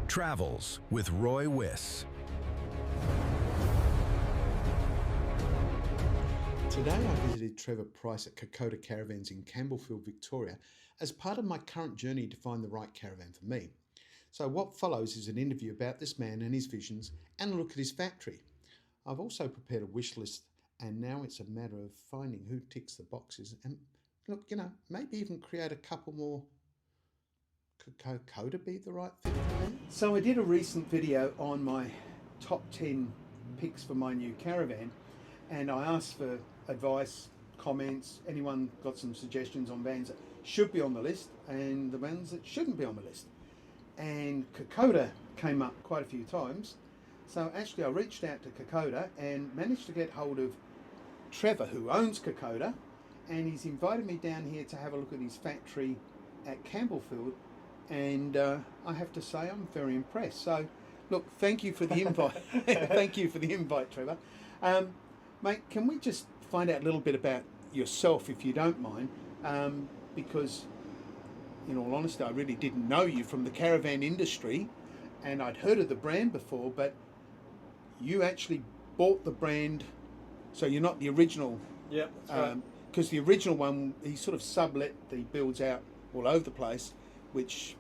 Travels with Wyss. Today I visited Trevor Price at Kokoda Caravans in Campbellfield, Victoria, as part of my current journey to find the right caravan for me. So what follows is an interview about this man and his visions and a look at his factory. I've also prepared a wish list, and now it's a matter of finding who ticks the boxes and look, maybe even create a couple more. Could Kokoda be the right fit for me? So I did a recent video on my top 10 picks for my new caravan, and I asked for advice, comments, anyone got some suggestions on vans that should be on the list and the vans that shouldn't be on the list. And Kokoda came up quite a few times. So actually I reached out to Kokoda and managed to get hold of Trevor, who owns Kokoda, and he's invited me down here to have a look at his factory at Campbellfield, and I have to say I'm very impressed. So look, thank you for the invite. Thank you for the invite, Trevor. Mate, can we just find out a little bit about yourself, if you don't mind, because in all honesty I really didn't know you from the caravan industry, and I'd heard of the brand before, but you actually bought the brand, so you're not the original. Yep, that's right. Because the original one, he sort of sublet the builds out all over the place, which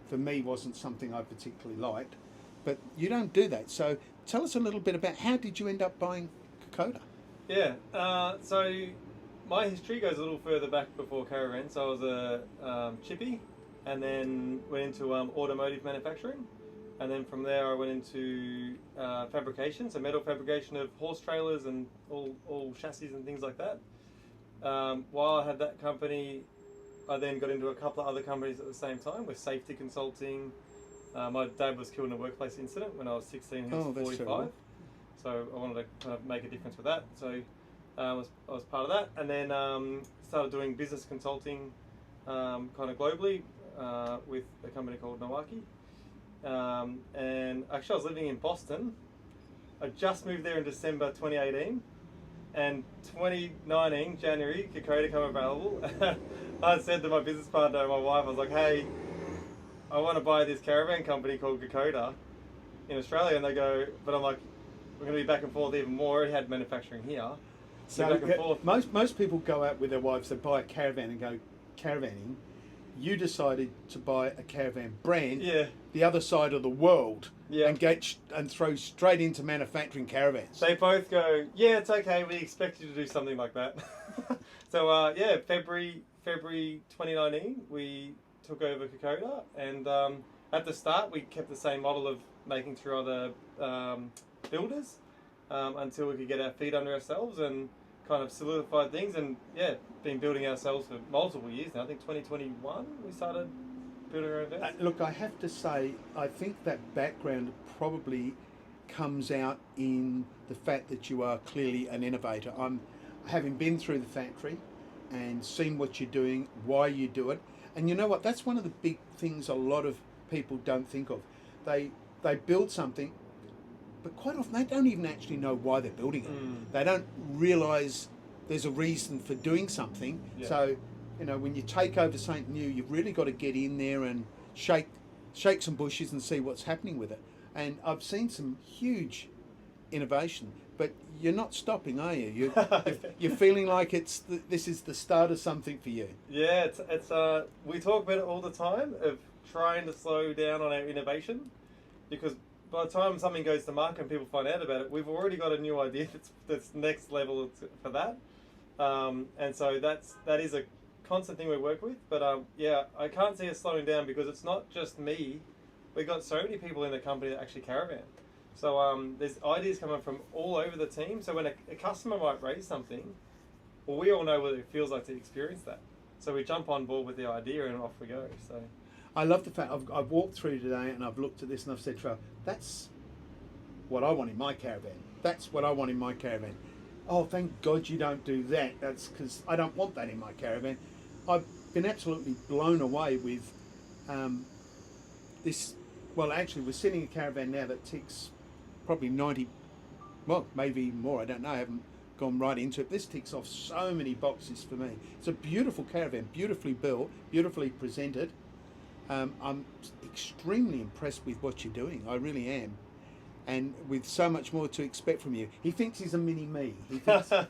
for me wasn't something I particularly liked. But you don't do that. So tell us a little bit about how did you end up buying Kokoda? Yeah, so my history goes a little further back before caravan. So I was a chippy, and then went into automotive manufacturing. And then from there I went into fabrication, so metal fabrication of horse trailers and all chassis and things like that. While I had that company, I then got into a couple of other companies at the same time with safety consulting. My dad was killed in a workplace incident when I was 16, he was 45. Terrible. So I wanted to kind of make a difference with that. So I was part of that, and then started doing business consulting kind of globally with a company called Nawaki. And actually I was living in Boston. I just moved there in December 2018, and 2019 January Kokoda come available. I said to my business partner and my wife, I was like, hey, I want to buy this caravan company called Kokoda in Australia, and they go, but I'm like, we're going to be back and forth even more. Already had manufacturing here, so back and forth. Most people go out with their wives, they buy a caravan and go caravanning. You decided to buy a caravan brand, the other side of the world, and throw straight into manufacturing caravans. They both go, yeah, it's okay, we expect you to do something like that. So February 2019, we took over Kokoda, and at the start we kept the same model of making through other builders until we could get our feet under ourselves and kind of solidified things, and been building ourselves for multiple years now. I think 2021 we started building our own vans. Look, I have to say, I think that background probably comes out in the fact that you are clearly an innovator. Having been through the factory and seen what you're doing, why you do it, and you know what, that's one of the big things a lot of people don't think of. They build something, but quite often they don't even actually know why they're building it. They don't realise there's a reason for doing something. So, when you take over something new, you've really got to get in there and shake some bushes and see what's happening with it. And I've seen some huge innovation, but you're not stopping, are you? You're feeling like this is the start of something for you. Yeah, it's we talk about it all the time of trying to slow down on our innovation, because by the time something goes to market and people find out about it, we've already got a new idea that's next level for that. And so that is a constant thing we work with. But I can't see us slowing down, because it's not just me. We've got so many people in the company that actually caravan. So there's ideas coming from all over the team. So when a customer might raise something, well, we all know what it feels like to experience that. So we jump on board with the idea and off we go. So I love the fact I've walked through today and I've looked at this and I've said, Trevor, that's what I want in my caravan. That's what I want in my caravan. Oh, thank God you don't do that. That's because I don't want that in my caravan. I've been absolutely blown away with this. Well, actually, we're sitting in a caravan now that ticks probably 90, well, maybe even more. I don't know. I haven't gone right into it. This ticks off so many boxes for me. It's a beautiful caravan, beautifully built, beautifully presented. I'm extremely impressed with what you're doing. I really am. And with so much more to expect from you. He thinks he's a mini-me. He thinks... I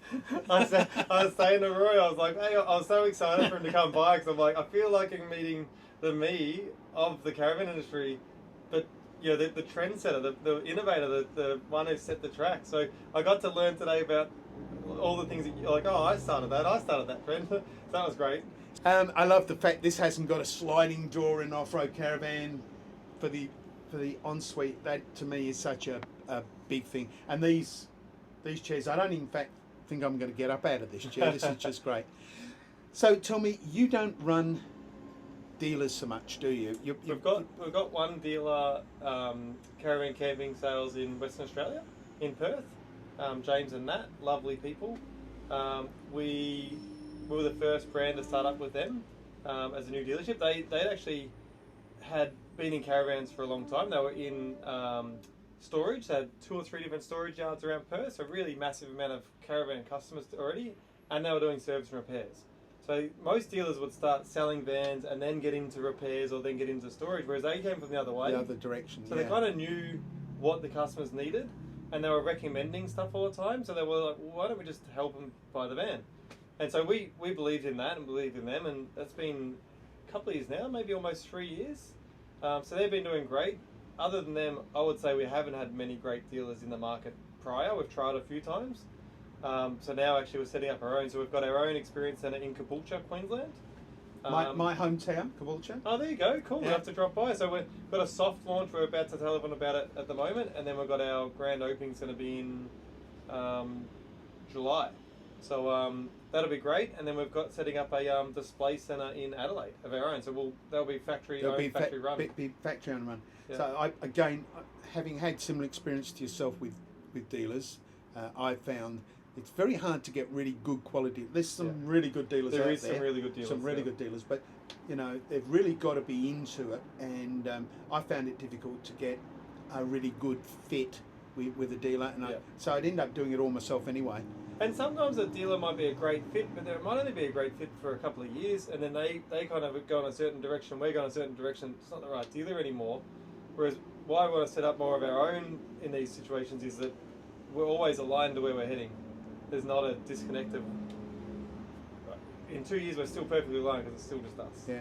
was saying to Roy, I was like, hey, I was so excited for him to come by because I'm like, I feel like I'm meeting the me of the caravan industry, but you know, the trendsetter, the innovator, the one who set the track. So I got to learn today about all the things that you're like, oh, I started that trend. So that was great. I love the fact this hasn't got a sliding door in off-road caravan for the ensuite. That to me is such a big thing. And these chairs, I don't in fact think I'm going to get up out of this chair. This is just great. So tell me, you don't run dealers so much, do you? We've got one dealer, caravan camping sales in Western Australia, in Perth. James and Nat, lovely people. We were the first brand to start up with them as a new dealership. They actually had been in caravans for a long time. They were in storage. They had 2 or 3 different storage yards around Perth, so really massive amount of caravan customers already, and they were doing service and repairs. So most dealers would start selling vans and then get into repairs or then get into storage, whereas they came from the other way. The other direction, So they kind of knew what the customers needed, and they were recommending stuff all the time. So they were like, well, why don't we just help them buy the van? And so we believed in that and believed in them, and that's been a couple of years now, maybe almost 3 years. So they've been doing great. Other than them, I would say we haven't had many great dealers in the market prior. We've tried a few times. So now actually we're setting up our own. So we've got our own experience centre in Caboolture, Queensland. My hometown, Caboolture. Oh, there you go. Cool. We'll have to drop by. So we've got a soft launch. We're about to tell everyone about it at the moment. And then we've got our grand opening's going to be in July. So that'll be great. And then we've got setting up a display centre in Adelaide of our own. So that'll be factory run. Be factory owned run. Yeah. So having had similar experience to yourself with dealers, I found it's very hard to get really good quality. There's some really good dealers out there. There is some really good dealers. Some really good dealers, but you know they've really got to be into it. And I found it difficult to get a really good fit with a dealer, and so I'd end up doing it all myself anyway. And sometimes a dealer might be a great fit, but there might only be a great fit for a couple of years, and then they kind of go in a certain direction, we're going a certain direction, it's not the right dealer anymore. Whereas why we want to set up more of our own in these situations is that we're always aligned to where we're heading. There's not a disconnect of, in 2 years we're still perfectly aligned because it's still just us. Yeah.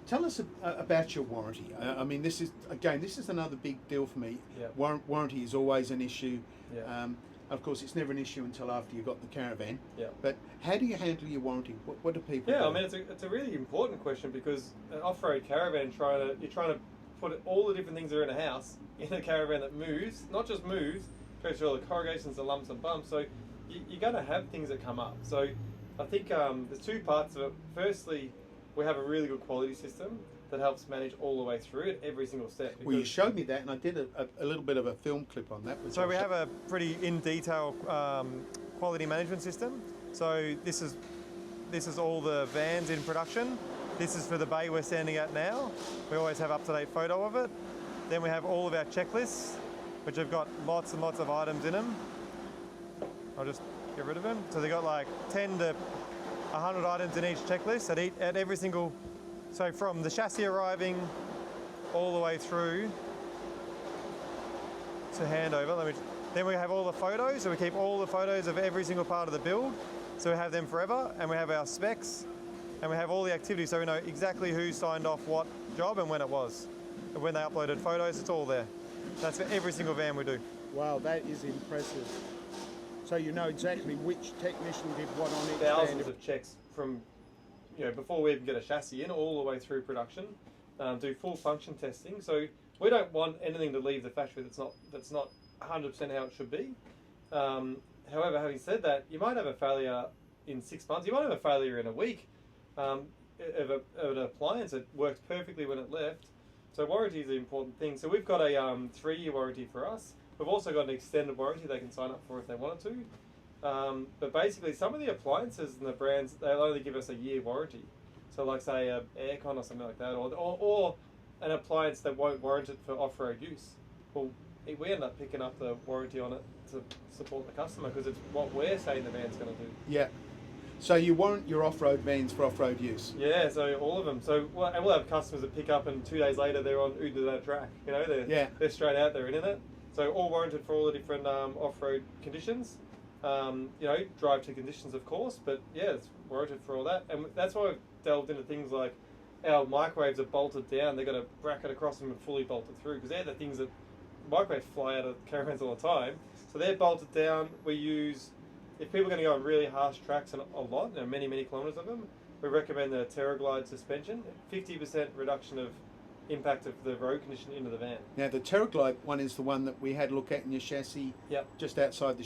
Tell us about your warranty. I mean, this is another big deal for me. Yeah. Warranty is always an issue. Yeah. Of course, it's never an issue until after you've got the caravan. Yeah. But how do you handle your warranty? What do people do? I mean, it's a really important question because an off-road caravan, you're trying to put all the different things that are in a house in a caravan that moves, not just moves, goes through all the corrugations, the lumps and bumps. So you're going to have things that come up. So I think there's 2 parts of it. Firstly, we have a really good quality system that helps manage all the way through it, every single step. Well, you showed me that, and I did a little bit of a film clip on that. So we have a pretty in-detail quality management system. So this is all the vans in production. This is for the bay we're standing at now. We always have up-to-date photo of it. Then we have all of our checklists, which have got lots and lots of items in them. I'll just get rid of them. So they've got like 10 to 100 items in each checklist at every single. So from the chassis arriving all the way through to handover. Then we have all the photos, so we keep all the photos of every single part of the build. So we have them forever, and we have our specs, and we have all the activities, so we know exactly who signed off what job and when it was. And when they uploaded photos, it's all there. That's for every single van we do. Wow, that is impressive. So you know exactly which technician did what on each Thousands van. of checks from, before we even get a chassis in, all the way through production, do full function testing. So we don't want anything to leave the factory that's not 100% how it should be. However, having said that, you might have a failure in 6 months. You might have a failure in a week of an appliance that worked perfectly when it left. So warranty is an important thing. So we've got a 3-year warranty for us. We've also got an extended warranty they can sign up for if they wanted to. But basically, some of the appliances and the brands, they'll only give us a year warranty. So like say an aircon or something like that, or an appliance that won't warrant it for off-road use. Well, we end up picking up the warranty on it to support the customer because it's what we're saying the van's going to do. Yeah. So you warrant your off-road vans for off-road use? Yeah, so all of them. So and we'll have customers that pick up and 2 days later they're on Udana track. You know, they're straight out there in it. So all warranted for all the different off-road conditions. You know, drive to conditions of course, but yeah, it's warranted for all that. And that's why we've delved into things like our microwaves are bolted down. They've got a bracket across them and fully bolted through, because they're the things that microwaves fly out of caravans all the time. So they're bolted down. We use, if people are going to go on really harsh tracks and a lot, you know, many kilometres of them, we recommend the TerraGlide suspension. 50% reduction of impact of the road condition into the van. Now the TerraGlide one is the one that we had a look at in your chassis, yep, just outside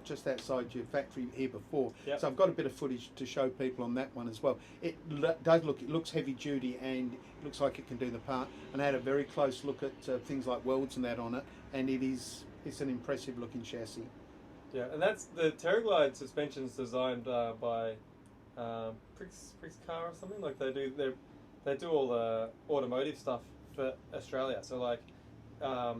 just outside your factory here before. Yep. So I've got a bit of footage to show people on that one as well. It looks heavy duty and it looks like it can do the part. And I had a very close look at things like welds and that on it, and it's an impressive looking chassis. Yeah, and that's the TerraGlide suspension's designed by Prix Car or something. Like they do all the automotive stuff for Australia. So like the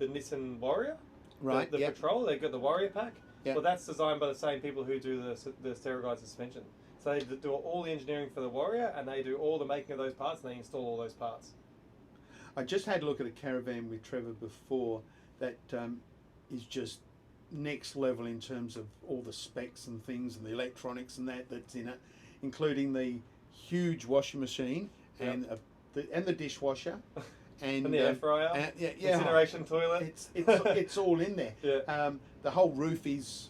Nissan Warrior, right? The yep. Patrol, they've got the Warrior pack. Yep. Well, that's designed by the same people who do the TerraGlide suspension. So they do all the engineering for the Warrior, and they do all the making of those parts, and they install all those parts. I just had a look at a caravan with Trevor before that is just next level in terms of all the specs and things and the electronics and that's in it, including the huge washing machine and the dishwasher and the air fryer, incineration toilet. It's all in there. Yeah. The whole roof is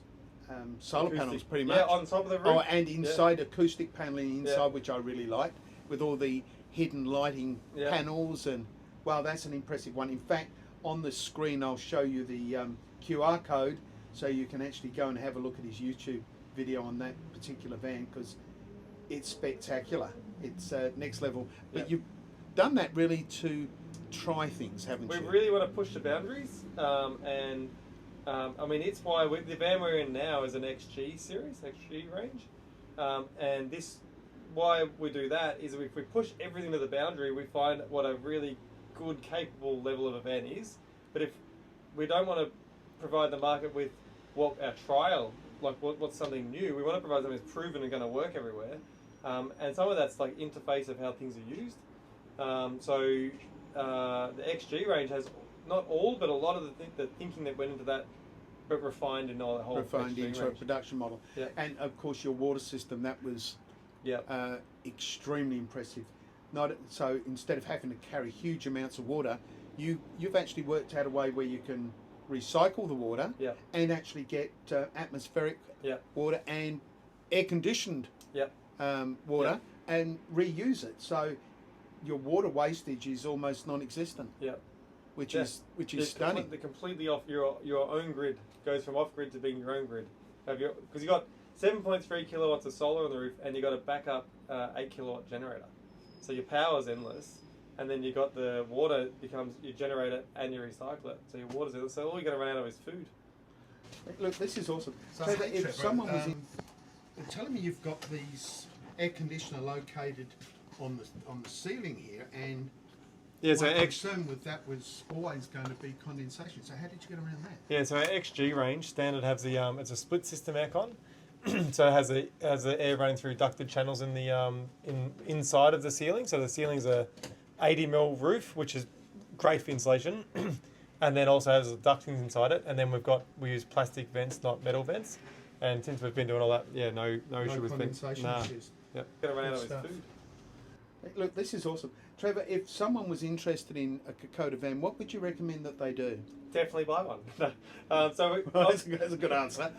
solar panels pretty much. Yeah, on top of the roof. Oh, and inside acoustic paneling inside, which I really liked, with all the hidden lighting panels, and wow, that's an impressive one. In fact, on the screen I'll show you the QR code so you can actually go and have a look at his YouTube video on that particular van, because it's spectacular. It's next level. But you've done that really to try things, haven't you? We really want to push the boundaries, I mean, it's why the van we're in now is an XG series, XG range, and why we do that is if we push everything to the boundary, we find what a really good, capable level of a van is. But if we don't want to provide the market with what our trial, like what's something new, we want to provide something that's proven and going to work everywhere. And some of that's like interface of how things are used. So the XG range has not all, but a lot of the thinking that went into that, but refined in all the whole refined XG into range. a production model. Yep. And of course your water system, that was extremely impressive. So instead of having to carry huge amounts of water, you've actually worked out a way where you can recycle the water and actually get atmospheric water and air conditioned water and reuse it. So your water wastage is almost non-existent. Which is stunning. They're completely off your own grid. Goes from off grid to being your own grid. Because you got 7.3 kilowatts of solar on the roof, and you got a backup 8 kilowatt generator. So your power's endless, and then you got the water becomes you generate it and you recycle it. So your water's endless. So all you're going to run out of is food. Look, this is awesome. So if Trevor, someone was telling me you've got these air conditioner located on the ceiling here, and my concern with that was always going to be condensation. So how did you get around that? Yeah, so our XG range standard has the it's a split system aircon, so it has the air running through ducted channels in the inside of the ceiling. So the ceiling's a 80mm roof, which is great for insulation, and then also has ductings inside it. And then we use plastic vents, not metal vents. And since we've been doing all that, no issue with condensation issues. Yeah, going to run out of his food. Look, this is awesome. Trevor, if someone was interested in a Kokoda van, what would you recommend that they do? Definitely buy one. That's a good answer.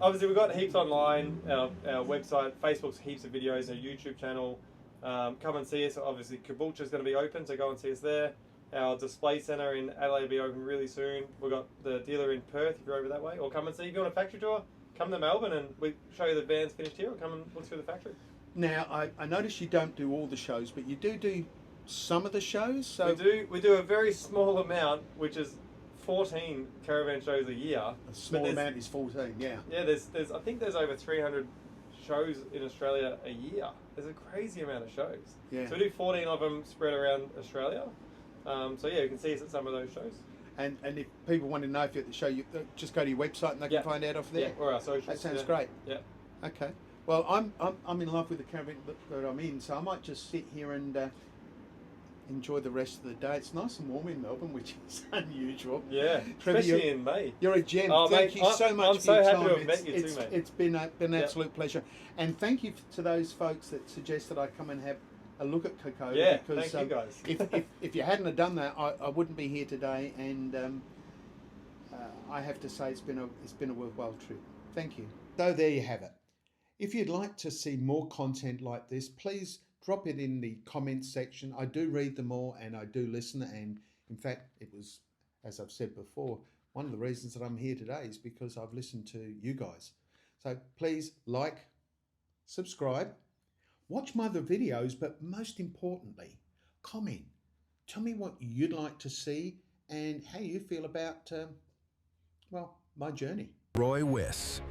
Obviously, we've got heaps online, our website, Facebook's heaps of videos, our YouTube channel. Come and see us. Obviously, Caboolture's going to be open, so go and see us there. Our display centre in Adelaide will be open really soon. We've got the dealer in Perth if you're over that way. Or come and see. If you want a factory tour, come to Melbourne and we show you the vans finished here, or come and look through the factory. Now, I notice you don't do all the shows, but you do some of the shows. So we do a very small amount, which is 14 caravan shows a year. A small amount is 14, yeah. Yeah, there's I think there's over 300 shows in Australia a year. There's a crazy amount of shows. Yeah. So we do 14 of them spread around Australia. So yeah, you can see us at some of those shows. And if people want to know if you're at the show, you just go to your website and they can find out off there. Yeah, or our socials. That sounds yeah. great. Yeah. Okay. Well, I'm in love with the caravan that I'm in, so I might just sit here and enjoy the rest of the day. It's nice and warm in Melbourne, which is unusual. Yeah, Trevor, especially in May. You're a gem. Oh, Thank mate, you so much I'm for so your happy time. to have met you too, mate. It's been an absolute pleasure. And thank you to those folks that suggested I come and have a look at Kokoda. Yeah, because, thank you guys. if you hadn't have done that, I wouldn't be here today. And I have to say it's been a worthwhile trip. Thank you. So there you have it. If you'd like to see more content like this, please drop it in the comments section. I do read them all and I do listen. And in fact, it was, as I've said before, one of the reasons that I'm here today is because I've listened to you guys. So please like, subscribe, watch my other videos, but most importantly, comment. Tell me what you'd like to see and how you feel about, well, my journey. Wyss.